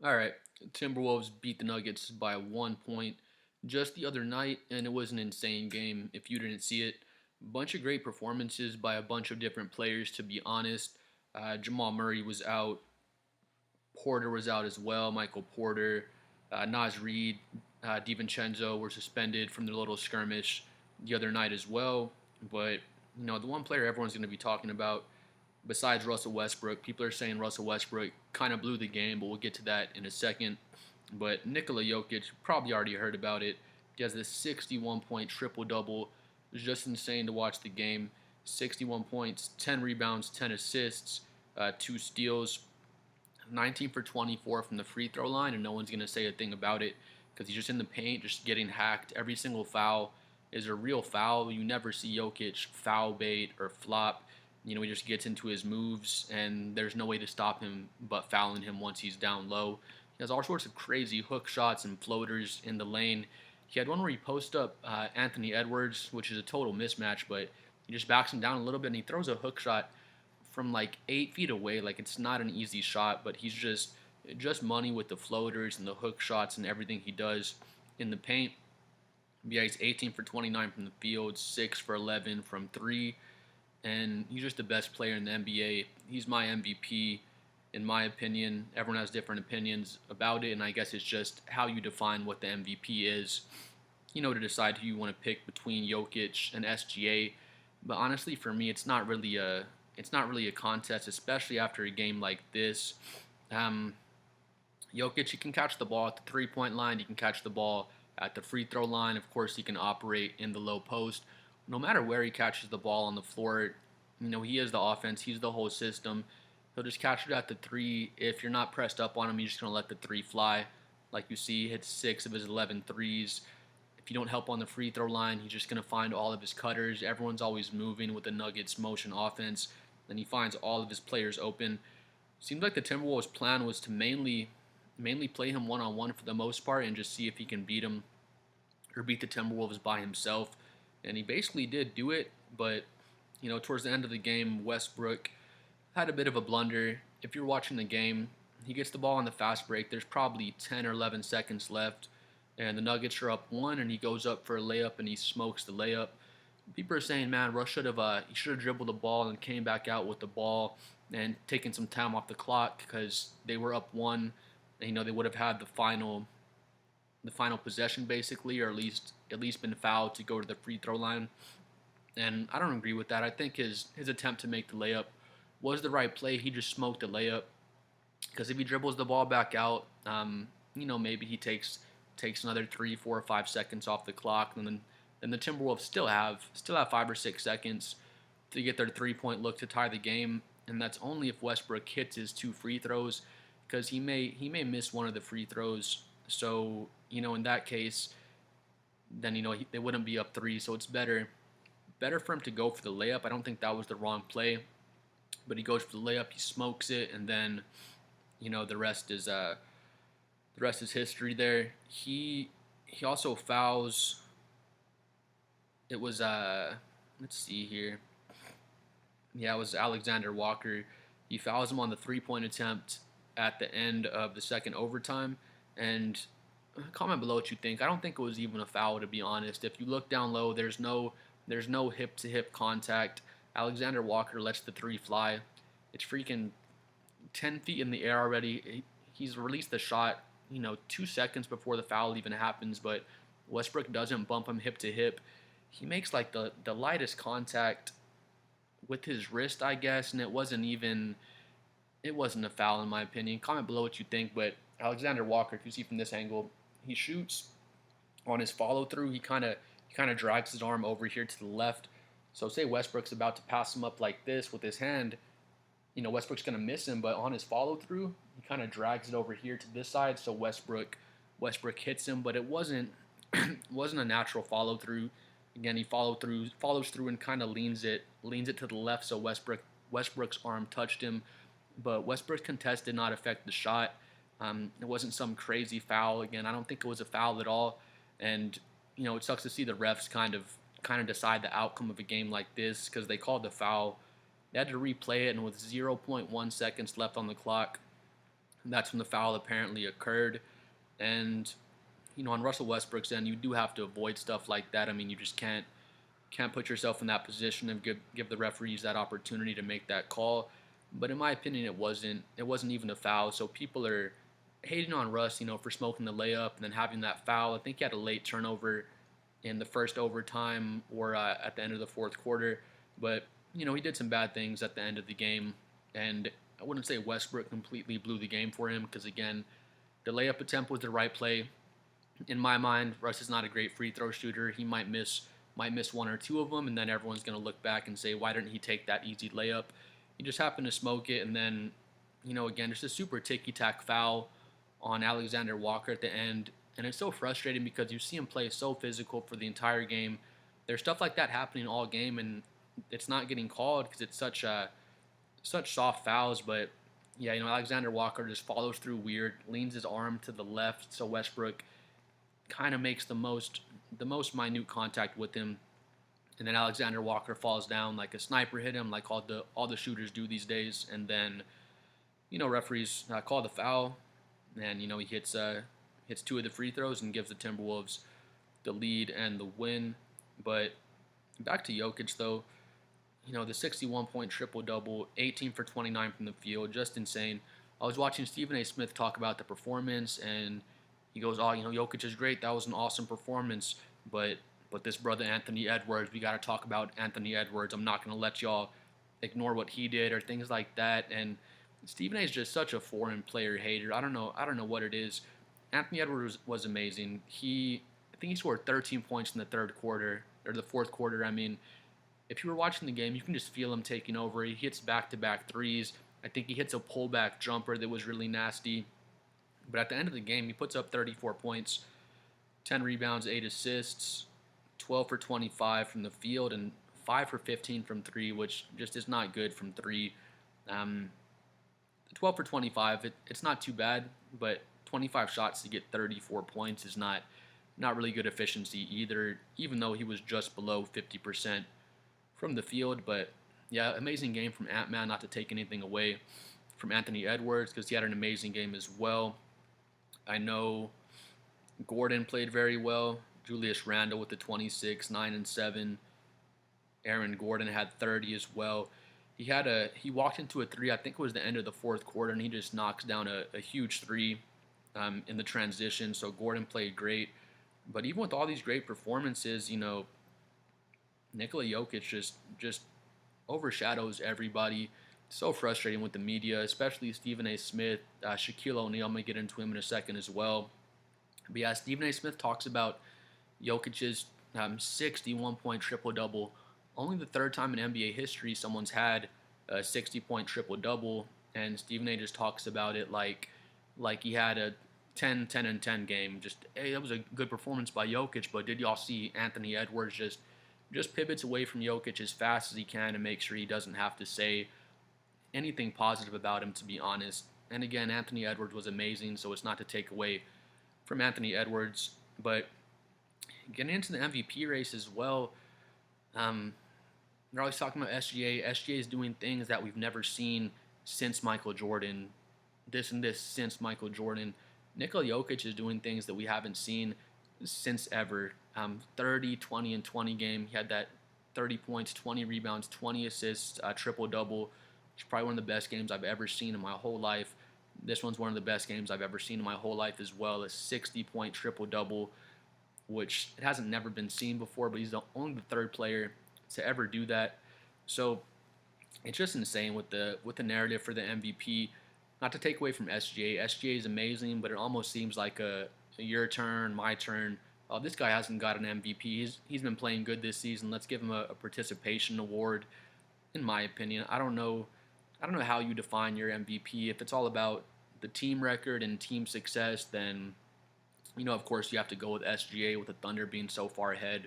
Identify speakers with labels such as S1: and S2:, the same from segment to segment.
S1: All right, Timberwolves beat the Nuggets by 1 point just the other night, and it was an insane game. If you didn't see it, bunch of great performances by a bunch of different players. To be honest, Jamal Murray was out, Porter was out as well. Michael Porter, Naz Reid, DiVincenzo were suspended from the little skirmish the other night as well. But the one player everyone's going to be talking about besides Russell Westbrook, people are saying Russell Westbrook kind of blew the game, but we'll get to that in a second. But Nikola Jokic, probably already heard about it. He has this 61-point triple double. It was just insane to watch the game. 61 points, 10 rebounds, 10 assists, 2 steals, 19 for 24 from the free throw line, and no one's going to say a thing about it because he's just in the paint, just getting hacked. Every single foul is a real foul. You never see Jokic foul bait or flop. He just gets into his moves, and there's no way to stop him but fouling him once he's down low. He has all sorts of crazy hook shots and floaters in the lane. He had one where he posts up Anthony Edwards, which is a total mismatch, but he just backs him down a little bit, and he throws a hook shot from like 8 feet away. Like, it's not an easy shot, but he's just money with the floaters and the hook shots and everything he does in the paint. Yeah, he's 18 for 29 from the field, 6 for 11 from three, and he's just the best player in the NBA. He's my MVP, in my opinion. Everyone has different opinions about it, and I guess it's just how you define what the MVP is, to decide who you want to pick between Jokic and SGA. But honestly, for me, it's not really a contest, especially after a game like this. Um, Jokic, he can catch the ball at the 3 point line. He can catch the ball at the free throw line. Of course, he can operate in the low post. No matter where he catches the ball on the floor, he is the offense. He's the whole system. He'll just catch it at the three. If you're not pressed up on him, he's just going to let the three fly. Like you see, he hits 6 of his 11 threes. If you don't help on the free throw line, he's just going to find all of his cutters. Everyone's always moving with the Nuggets motion offense. Then he finds all of his players open. Seems like the Timberwolves' plan was to mainly play him one on one for the most part and just see if he can beat him or beat the Timberwolves by himself. And he basically did do it, but towards the end of the game, Westbrook had a bit of a blunder. If you're watching the game, he gets the ball on the fast break. There's probably 10 or 11 seconds left, and the Nuggets are up one, and he goes up for a layup and he smokes the layup. People are saying, man, Russ should have dribbled the ball and came back out with the ball and taken some time off the clock because they were up one. And, they would have had the final possession basically, or at least been fouled to go to the free throw line. And I don't agree with that. I think his attempt to make the layup was the right play. He just smoked the layup because if he dribbles the ball back out, maybe he takes another 3, 4, 5 seconds off the clock, and then the Timberwolves still have 5 or 6 seconds to get their 3 point look to tie the game, and that's only if Westbrook hits his 2 free throws, because he may miss one of the free throws. So in that case, then they wouldn't be up three. So it's better for him to go for the layup. I don't think that was the wrong play, but he goes for the layup, he smokes it, and then the rest is history. There, he also fouls. It was let's see here. Yeah, it was Alexander Walker. He fouls him on the 3 point attempt at the end of the second overtime. And comment below what you think. I don't think it was even a foul, to be honest. If you look down low, there's no hip to hip contact. Alexander Walker lets the three fly. It's freaking 10 feet in the air already. He's released the shot, 2 seconds before the foul even happens, but Westbrook doesn't bump him hip to hip. He makes like the lightest contact with his wrist, I guess, and it wasn't a foul in my opinion. Comment below what you think, but Alexander Walker, if you see from this angle, he shoots on his follow through. He kind of drags his arm over here to the left. So say Westbrook's about to pass him up like this with his hand, Westbrook's gonna miss him, but on his follow through, he kind of drags it over here to this side, so Westbrook hits him, but it wasn't a natural follow through. Again, he follows through and kind of leans it to the left, so Westbrook's arm touched him, but Westbrook's contest did not affect the shot. It wasn't some crazy foul. Again, I don't think it was a foul at all, and it sucks to see the refs kind of decide the outcome of a game like this because they called the foul. They had to replay it, and with zero point 0.1 seconds left on the clock, That's when the foul apparently occurred. And on Russell Westbrook's end, you do have to avoid stuff like that. I mean, you just can't put yourself in that position and give the referees that opportunity to make that call. But in my opinion, it wasn't even a foul. So people are hating on Russ, for smoking the layup and then having that foul. I think he had a late turnover in the first overtime or at the end of the fourth quarter. But he did some bad things at the end of the game, and I wouldn't say Westbrook completely blew the game for him because again, the layup attempt was the right play. In my mind, Russ is not a great free throw shooter. He might miss one or two of them, and then everyone's going to look back and say, why didn't he take that easy layup? He just happened to smoke it, and then, again, just a super ticky-tack foul on Alexander Walker at the end. And it's so frustrating because you see him play so physical for the entire game. There's stuff like that happening all game, and it's not getting called because it's such soft fouls. But yeah, Alexander Walker just follows through weird, leans his arm to the left, so Westbrook kind of makes the most minute contact with him, and then Alexander Walker falls down like a sniper hit him, like all the shooters do these days. And then referees call the foul, and he hits two of the free throws and gives the Timberwolves the lead and the win. But back to Jokic though, the 61-point triple double, 18 for 29 from the field, just insane. I was watching Stephen A. Smith talk about the performance, and he goes, "Oh, Jokic is great. That was an awesome performance." But this brother Anthony Edwards, we got to talk about Anthony Edwards. I'm not going to let y'all ignore what he did or things like that. And Stephen A. is just such a foreign player hater. I don't know what it is. Anthony Edwards was amazing. I think he scored 13 points in the third quarter or the fourth quarter. I mean, if you were watching the game, you can just feel him taking over. He hits back-to-back threes. I think he hits a pullback jumper that was really nasty. But at the end of the game, he puts up 34 points, 10 rebounds, 8 assists, 12 for 25 from the field, and 5 for 15 from three, which just is not good from three. 12 for 25, it's not too bad, but 25 shots to get 34 points is not really good efficiency either, even though he was just below 50% from the field. But yeah, amazing game from Ant-Man, not to take anything away from Anthony Edwards because he had an amazing game as well. I know Gordon played very well. Julius Randle with the 26, 9 and 7. Aaron Gordon had 30 as well. He walked into a three. I think it was the end of the fourth quarter, and he just knocks down a huge three in the transition. So Gordon played great. But even with all these great performances, Nikola Jokic just overshadows everybody. So frustrating with the media, especially Stephen A. Smith, Shaquille O'Neal. I'm going to get into him in a second as well. But yeah, Stephen A. Smith talks about Jokic's 61-point triple-double. Only the third time in NBA history someone's had a 60-point triple-double, and Stephen A. just talks about it like he had a 10, 10, and 10 game. Just, hey, that was a good performance by Jokic, but did y'all see Anthony Edwards just pivots away from Jokic as fast as he can to make sure he doesn't have to say anything positive about him, to be honest. And again, Anthony Edwards was amazing, so it's not to take away from Anthony Edwards. But getting into the MVP race as well, they're always talking about SGA. SGA is doing things that we've never seen since Michael Jordan. This and this since Michael Jordan. Nikola Jokic is doing things that we haven't seen since ever. 30, 20, and 20 game. He had that 30 points, 20 rebounds, 20 assists, triple-double. It's probably one of the best games I've ever seen in my whole life. This one's one of the best games I've ever seen in my whole life as well. A 60-point triple-double, which it hasn't never been seen before, but he's only the third player to ever do that. So it's just insane with the narrative for the MVP. Not to take away from SGA. SGA is amazing, but it almost seems like a your turn, my turn. Oh, this guy hasn't got an MVP. He's been playing good this season. Let's give him a participation award. In my opinion, I don't know how you define your MVP. If it's all about the team record and team success, then of course you have to go with SGA, with the Thunder being so far ahead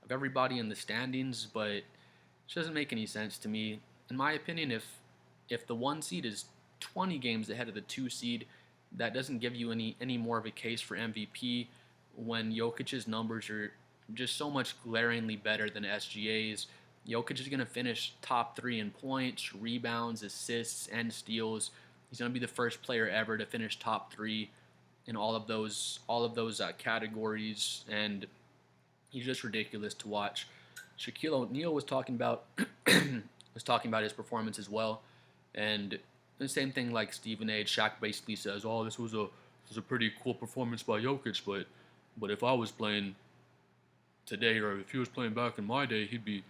S1: of everybody in the standings. But it doesn't make any sense to me. In my opinion, if the 1 seed is 20 games ahead of the 2 seed, that doesn't give you any more of a case for MVP when Jokic's numbers are just so much glaringly better than SGA's. Jokic is going to finish top 3 in points, rebounds, assists, and steals. He's going to be the first player ever to finish top 3 in all of those categories, and he's just ridiculous to watch. Shaquille O'Neal was talking about his performance as well, and the same thing like Stephen A. Shaq basically says, "Oh, this was a pretty cool performance by Jokic, but if I was playing today, or if he was playing back in my day, he'd be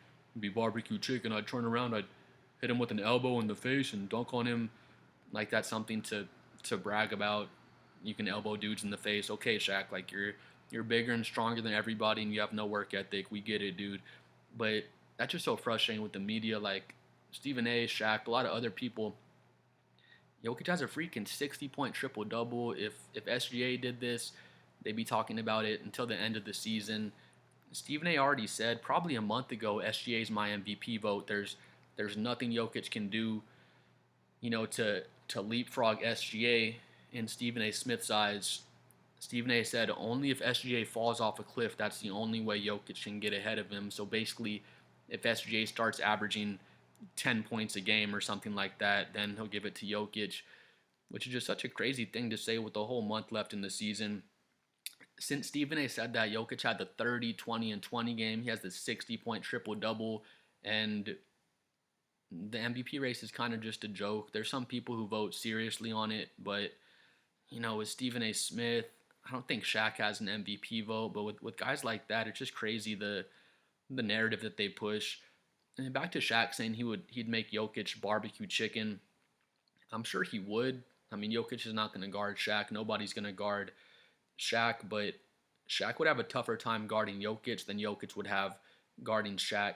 S1: barbecue chicken. I'd turn around, I'd hit him with an elbow in the face and dunk on him. Like that's something to brag about. You can elbow dudes in the face. Okay, Shaq, like you're bigger and stronger than everybody, and you have no work ethic. We get it, dude. But that's just so frustrating with the media. Like Stephen A, Shaq, a lot of other people. Jokic has a freaking 60-point triple double. If SGA did this, they'd be talking about it until the end of the season. Stephen A already said probably a month ago, SGA is my MVP vote. There's nothing Jokic can do, to leapfrog SGA. In Stephen A Smith's eyes, Stephen A said only if SGA falls off a cliff, that's the only way Jokic can get ahead of him. So basically, if SGA starts averaging 10 points a game or something like that, then he'll give it to Jokic, which is just such a crazy thing to say with a whole month left in the season. Since Stephen A said that, Jokic had the 30, 20, and 20 game. He has the 60-point triple-double, and the MVP race is kind of just a joke. There's some people who vote seriously on it, but, with Stephen A. Smith, I don't think Shaq has an MVP vote, but with guys like that, it's just crazy the narrative that they push. And back to Shaq saying he'd make Jokic barbecue chicken. I'm sure he would. I mean, Jokic is not going to guard Shaq. Nobody's going to guard Shaq, but Shaq would have a tougher time guarding Jokic than Jokic would have guarding Shaq.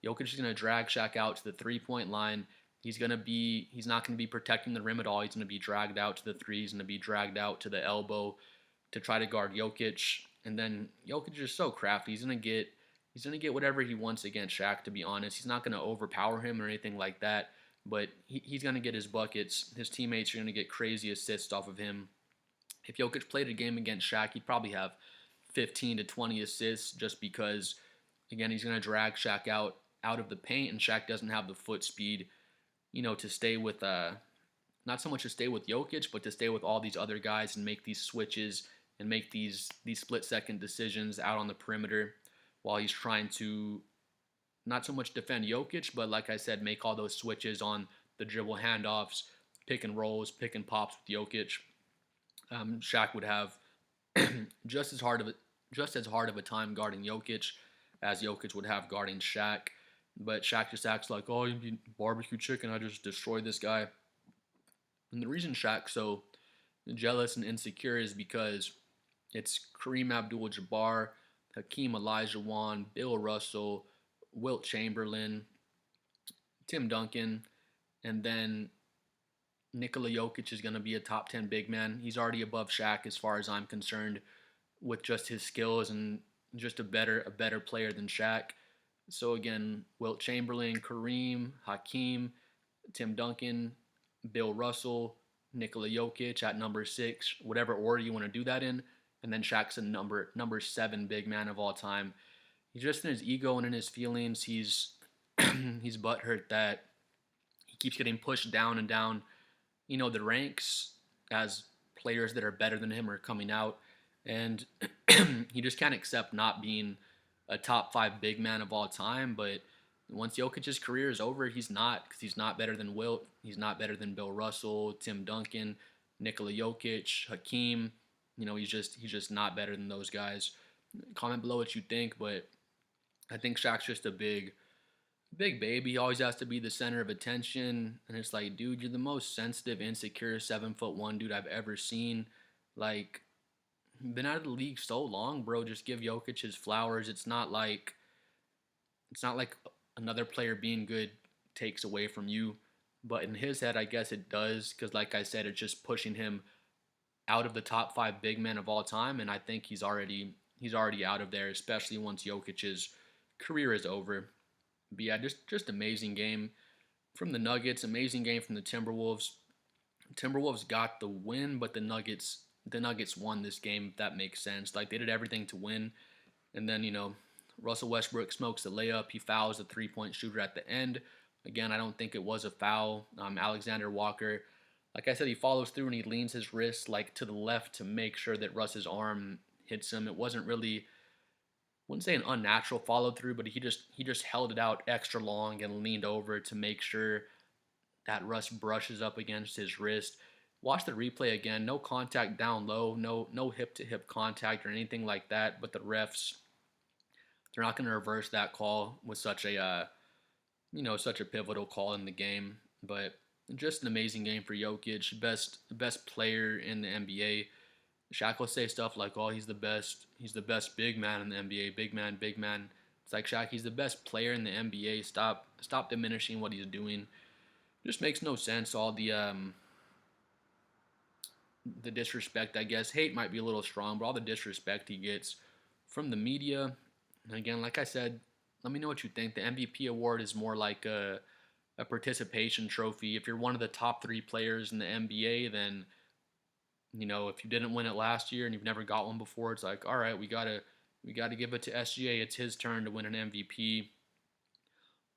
S1: Jokic is going to drag Shaq out to the three-point line. He's not going to be protecting the rim at all. He's going to be dragged out to the three. He's going to be dragged out to the elbow to try to guard Jokic. And then Jokic is so crafty. He's gonna get whatever he wants against Shaq, to be honest. He's not gonna overpower him or anything like that, but he's gonna get his buckets. His teammates are gonna get crazy assists off of him. If Jokic played a game against Shaq, he'd probably have 15 to 20 assists just because, again, he's gonna drag Shaq out of the paint, and Shaq doesn't have the foot speed, to stay with not so much to stay with Jokic, but to stay with all these other guys and make these switches and make these split second decisions out on the perimeter while he's trying to not so much defend Jokic, but like I said, make all those switches on the dribble handoffs, pick and rolls, pick and pops with Jokic. Shaq would have just as hard of a time guarding Jokic as Jokic would have guarding Shaq. But Shaq just acts like, oh, you need barbecue chicken. I just destroyed this guy. And the reason Shaq's so jealous and insecure is because it's Kareem Abdul-Jabbar, Hakeem Olajuwon, Bill Russell, Wilt Chamberlain, Tim Duncan, and then Nikola Jokic is going to be a top 10 big man. He's already above Shaq as far as I'm concerned with just his skills and just a better player than Shaq. So again, Wilt Chamberlain, Kareem, Hakeem, Tim Duncan, Bill Russell, Nikola Jokic at number 6, whatever order you want to do that in. And then Shaq's a number 7 big man of all time. He's just in his ego and in his feelings. He's he's butthurt that he keeps getting pushed down and down, the ranks as players that are better than him are coming out, and he just can't accept not being a top 5 big man of all time. But once Jokic's career is over, he's not, because he's not better than Wilt. He's not better than Bill Russell, Tim Duncan, Nikola Jokic, Hakeem. He's just not better than those guys. Comment below what you think, but I think Shaq's just a big baby. He always has to be the center of attention, and it's like, dude, you're the most sensitive, insecure 7'1" dude I've ever seen. Like, been out of the league so long, bro. Just give Jokic his flowers. It's not like another player being good takes away from you, but in his head, I guess it does, because like I said, it's just pushing him out of the top 5 big men of all time, and I think he's already out of there, especially once Jokic's career is over. But yeah, just amazing game from the Nuggets, amazing game from the Timberwolves. Timberwolves got the win, but the Nuggets won this game, if that makes sense. Like, they did everything to win, and then Russell Westbrook smokes the layup. He fouls the 3-point shooter at the end. Again, I don't think it was a foul. Alexander Walker Like I said, he follows through and he leans his wrist like to the left to make sure that Russ's arm hits him. It wasn't really, wouldn't say an unnatural follow through, but he just held it out extra long and leaned over to make sure that Russ brushes up against his wrist. Watch the replay again. No contact down low, no hip to hip contact or anything like that. But the refs, they're not going to reverse that call with such a such a pivotal call in the game. But just an amazing game for Jokic, best player in the NBA. Shaq will say stuff like, "Oh, he's the best big man in the NBA, big man, big man." It's like, Shaq, he's the best player in the NBA. Stop diminishing what he's doing. Just makes no sense. All the disrespect, I guess. Hate might be a little strong, but all the disrespect he gets from the media. And again, like I said, let me know what you think. The MVP award is more like a participation trophy. If you're one of the top 3 players in the NBA, then if you didn't win it last year and you've never got one before, it's like, all right, we gotta give it to SGA. It's his turn to win an MVP.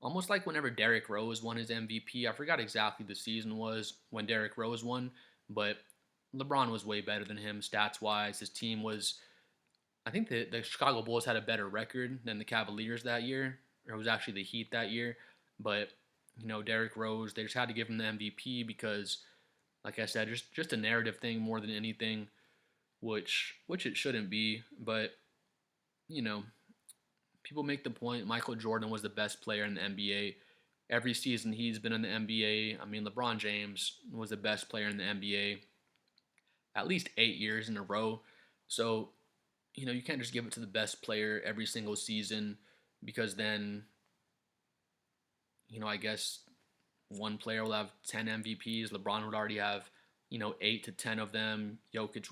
S1: Almost like whenever Derrick Rose won his MVP. I forgot exactly the season was when Derrick Rose won, but LeBron was way better than him stats wise. His team was, I think the Chicago Bulls had a better record than the Cavaliers that year, or it was actually the Heat that year. But Derrick Rose, they just had to give him the MVP because, like I said, just a narrative thing more than anything, which it shouldn't be. But you know, people make the point Michael Jordan was the best player in the NBA. Every season he's been in the NBA, I mean, LeBron James was the best player in the NBA at least 8 years in a row. So, you can't just give it to the best player every single season because then, I guess one player will have 10 MVPs. LeBron would already have, 8 to 10 of them. Jokic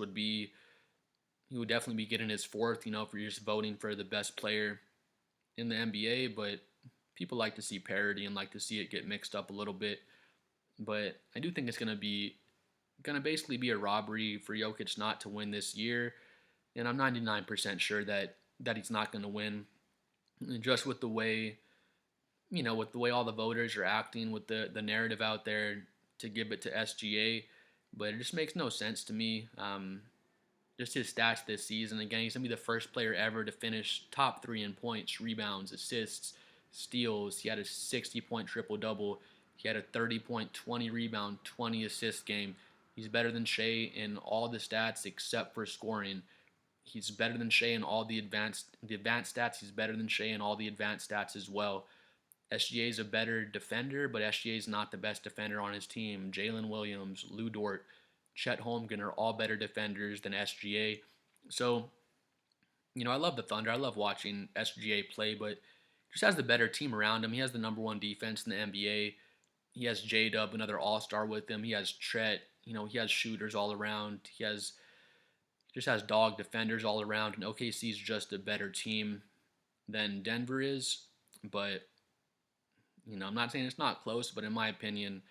S1: he would definitely be getting his fourth, if you're just voting for the best player in the NBA. But people like to see parity and like to see it get mixed up a little bit. But I do think it's gonna basically be a robbery for Jokic not to win this year, and I'm 99% sure that he's not gonna win. And just with the way, with the way all the voters are acting, with the narrative out there to give it to SGA, but it just makes no sense to me. Just his stats this season. Again, he's gonna be the first player ever to finish top 3 in points, rebounds, assists, steals. He had a 60-point triple double. He had a 30-point, 20 rebound, 20 assist game. He's better than Shea in all the stats except for scoring. He's better than Shea in all the advanced stats. He's better than Shea in all the advanced stats as well. SGA is a better defender, but SGA is not the best defender on his team. Jalen Williams, Lou Dort, Chet Holmgren are all better defenders than SGA. So, I love the Thunder. I love watching SGA play, but just has the better team around him. He has the number 1 defense in the NBA. He has J-Dub, another all-star with him. He has Chet. He has shooters all around. Just has dog defenders all around. And OKC is just a better team than Denver is. But, I'm not saying it's not close, but in my opinion,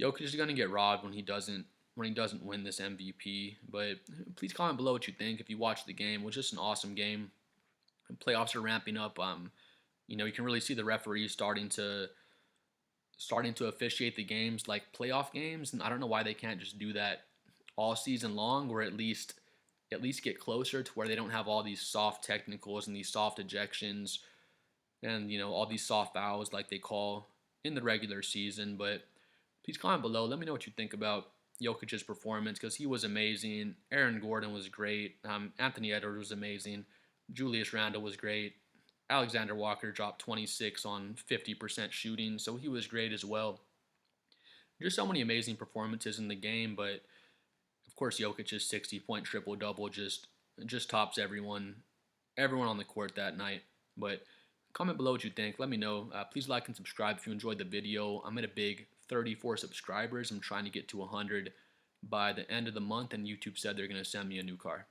S1: Jokic is going to get robbed when he doesn't win this MVP. But please comment below what you think. If you watched the game, it was just an awesome game. And playoffs are ramping up. You can really see the referees starting to officiate the games like playoff games, and I don't know why they can't just do that all season long, or at least get closer to where they don't have all these soft technicals and these soft ejections and all these soft fouls like they call in the regular season. But please comment below. Let me know what you think about Jokic's performance because he was amazing. Aaron Gordon was great. Anthony Edwards was amazing. Julius Randle was great. Alexander Walker dropped 26 on 50% shooting, so he was great as well. Just so many amazing performances in the game, but of course Jokic's 60-point triple-double just tops everyone on the court that night. But comment below what you think. Let me know. Please like and subscribe if you enjoyed the video. I'm at a big 34 subscribers. I'm trying to get to 100 by the end of the month, and YouTube said they're going to send me a new car.